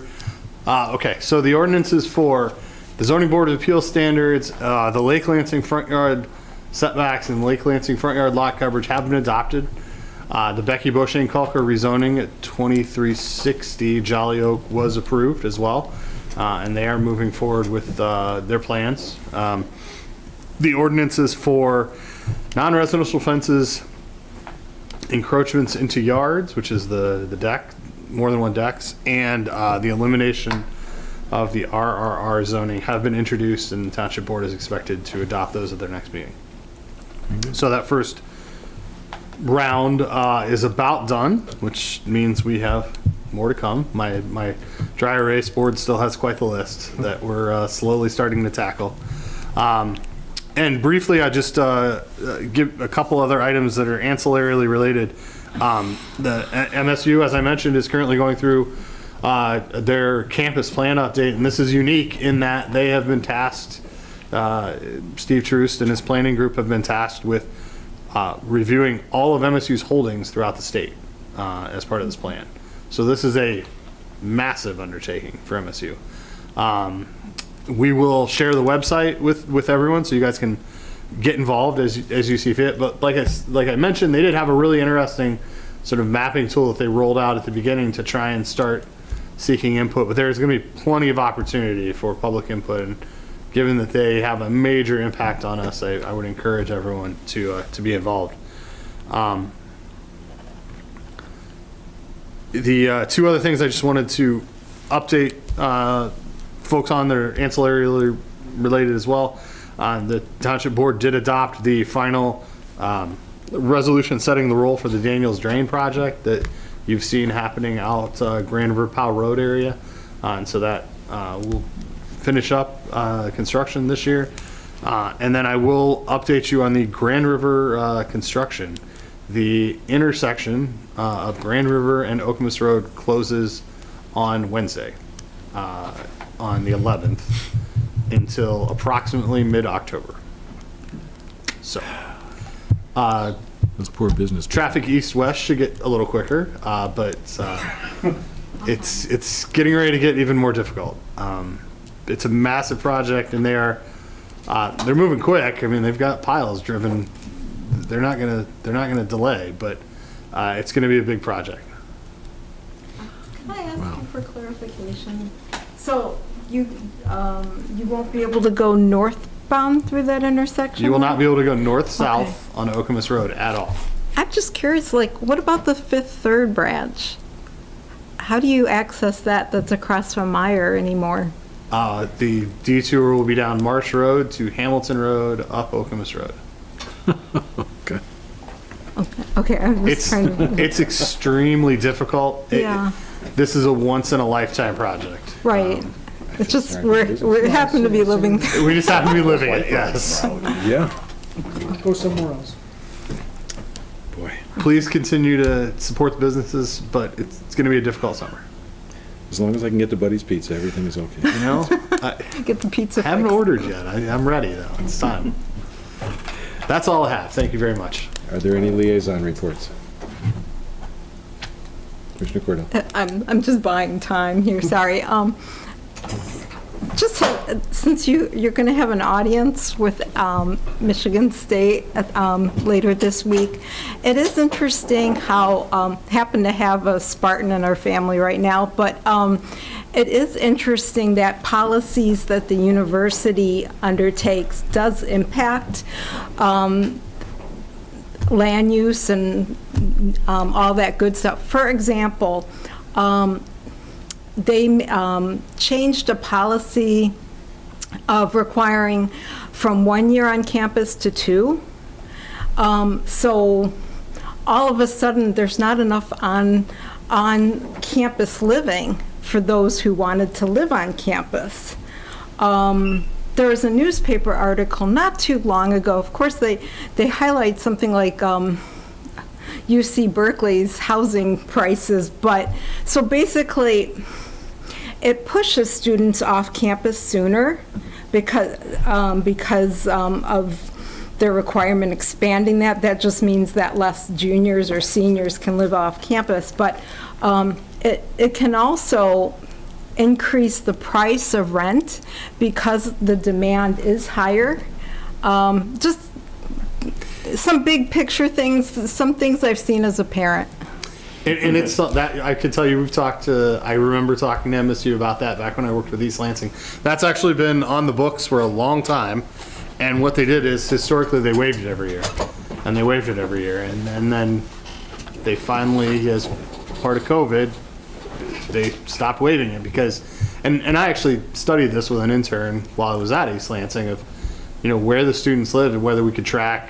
so the ordinances for the zoning board of appeals standards, the Lake Lansing front yard setbacks and Lake Lansing front yard lot coverage have been adopted. The Becky Beauchene Culker rezoning at 2360 Jolly Oak was approved as well, and they are moving forward with their plans. The ordinances for non-residential fences, encroachments into yards, which is the deck, more than one decks, and the elimination of the RRR zoning have been introduced, and the Township Board is expected to adopt those at their next meeting. So that first round is about done, which means we have more to come. My dry erase board still has quite the list that we're slowly starting to tackle. And briefly, I just give a couple other items that are ancillarily related. The MSU, as I mentioned, is currently going through their campus plan update, and this is unique in that they have been tasked, Steve Troost and his planning group have been tasked with reviewing all of MSU's holdings throughout the state as part of this plan. So this is a massive undertaking for MSU. We will share the website with everyone so you guys can get involved as you see fit. But like I mentioned, they did have a really interesting sort of mapping tool that they rolled out at the beginning to try and start seeking input. But there's going to be plenty of opportunity for public input, and given that they have a major impact on us, I would encourage everyone to be involved. The two other things I just wanted to update folks on that are ancillarily related as well. The Township Board did adopt the final resolution setting the role for the Daniels Drain project that you've seen happening out Grand River Powell Road area. And so that will finish up construction this year. And then I will update you on the Grand River construction. The intersection of Grand River and Alchemist Road closes on Wednesday, on the 11th, until approximately mid-October. So, Those poor business people. traffic east-west should get a little quicker, but it's getting ready to get even more difficult. It's a massive project, and they're moving quick. I mean, they've got piles driven. They're not gonna delay, but it's gonna be a big project. Can I ask you for clarification? So you won't be able to go northbound through that intersection? You will not be able to go north-south on Okemos Road at all. I'm just curious, like, what about the third branch? How do you access that that's across from Meyer anymore? The detour will be down Marsh Road to Hamilton Road, up Okemos Road. Okay. Okay, I'm just trying to... It's extremely difficult. Yeah. This is a once-in-a-lifetime project. Right. It's just, we happen to be living... We just happen to be living it, yes. Yeah. Go somewhere else. Boy. Please continue to support the businesses, but it's going to be a difficult summer. As long as I can get to Buddy's Pizza, everything is okay. You know? I Get the pizza haven't fixed. ordered yet. I'm ready, though. It's time. That's all I have. Thank you very much. Are there any liaison reports? Commissioner Cordell? I'm just buying time here, sorry. Just since you're going to have an audience with Michigan State later this week, it is interesting how happen to have a Spartan in our family right now, but it is interesting that policies that the university undertakes does impact land use and all that good stuff. For example, they changed a policy of requiring from 1 year on campus to 2. So all of a sudden, there's not enough on-campus living for those who wanted to live on campus. There was a newspaper article not too long ago. Of course, they highlight something like UC Berkeley's housing prices, but so basically, it pushes students off campus sooner because of their requirement expanding that. That just means that less juniors or seniors can live off campus, but it can also increase the price of rent because the demand is higher. Just some big picture things, some things I've seen as a parent. And it's that I could tell you, I remember talking to MSU about that back when I worked with East Lansing. That's actually been on the books for a long time. And what they did is historically they waived it every year. And they waived it every year. And then they finally, as part of COVID, they stopped waiving it because, and I actually studied this with an intern while I was at East Lansing of, where the students lived and whether we could try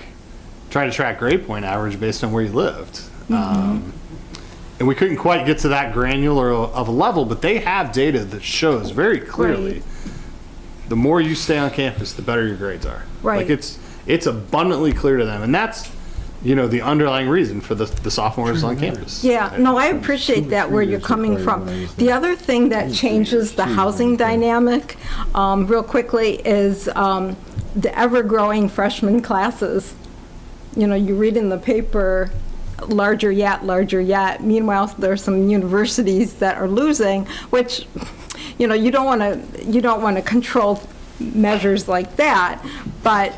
to track grade point average based on where you lived. And we couldn't quite get to that granular of a level, but they have data that shows very clearly the more you stay on campus, the better your grades are. Right. Like it's abundantly clear to them. And that's, the underlying reason for the sophomores on campus. Yeah, no, I appreciate that where you're coming from. The other thing that changes the housing dynamic real quickly is the ever-growing freshman classes. You read in the paper, larger yet. Meanwhile, there are some universities that are losing, which, you don't want to control measures like that, but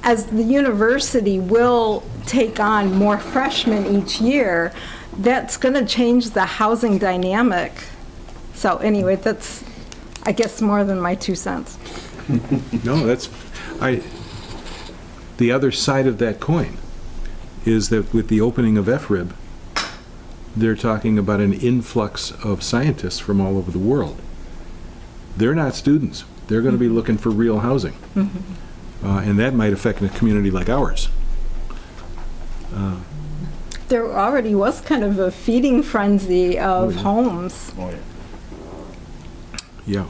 as the university will take on more freshmen each year, that's going to change the housing dynamic. So anyway, that's, I guess, more than my 2 cents. No, the other side of that coin is that with the opening of FRIB, they're talking about an influx of scientists from all over the world. They're not students. They're going to be looking for real housing. And that might affect a community like ours. There already was kind of a feeding frenzy of homes. Yeah.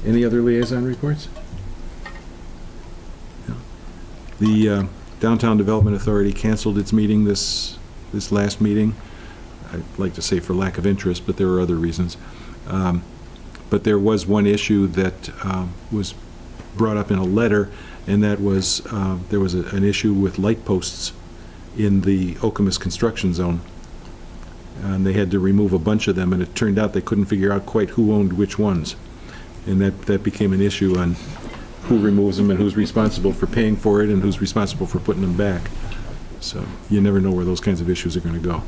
Any other liaison reports? No. The Downtown Development Authority canceled its meeting this last meeting. I'd like to say for lack of interest, but there were other reasons. But there was one issue that was brought up in a letter, and that was there was an issue with light posts in the Alchemist construction zone. And they had to remove a bunch of them, and it turned out they couldn't figure out quite who owned which ones. And that became an issue on who removes them and who's responsible for paying for it and who's responsible for putting them back. So you never know where those kinds of issues are going to go.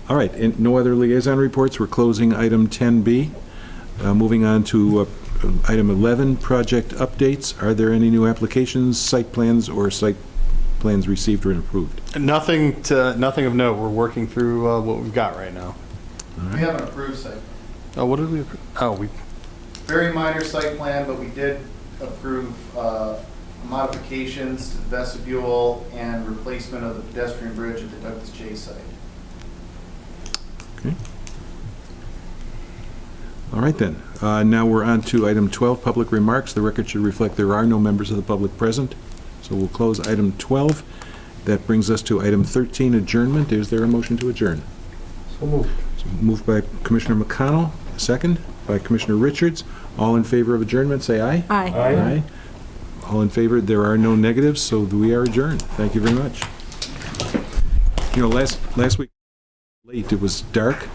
All right, and no other liaison reports. We're closing item 10B. Moving on to item 11, project updates. Are there any new applications, site plans, or site plans received or approved? Nothing of note. We're working through what we've got right now. We have an approved site. Oh, what did we approve? Oh, Very minor site plan, but we did approve modifications to the vestibule and replacement of the pedestrian bridge at the Douglas J site. Okay. All right then. Now we're on to item 12, public remarks. The record should reflect there are no members of the public present. So we'll close item 12. That brings us to item 13, adjournment. Is there a motion to adjourn? So moved. So moved by Commissioner McConnell, second by Commissioner Richards. All in favor of adjournment, say aye. Aye. Aye. All in favor, there are no negatives, so we are adjourned. Thank you very much. Last week, late, it was dark.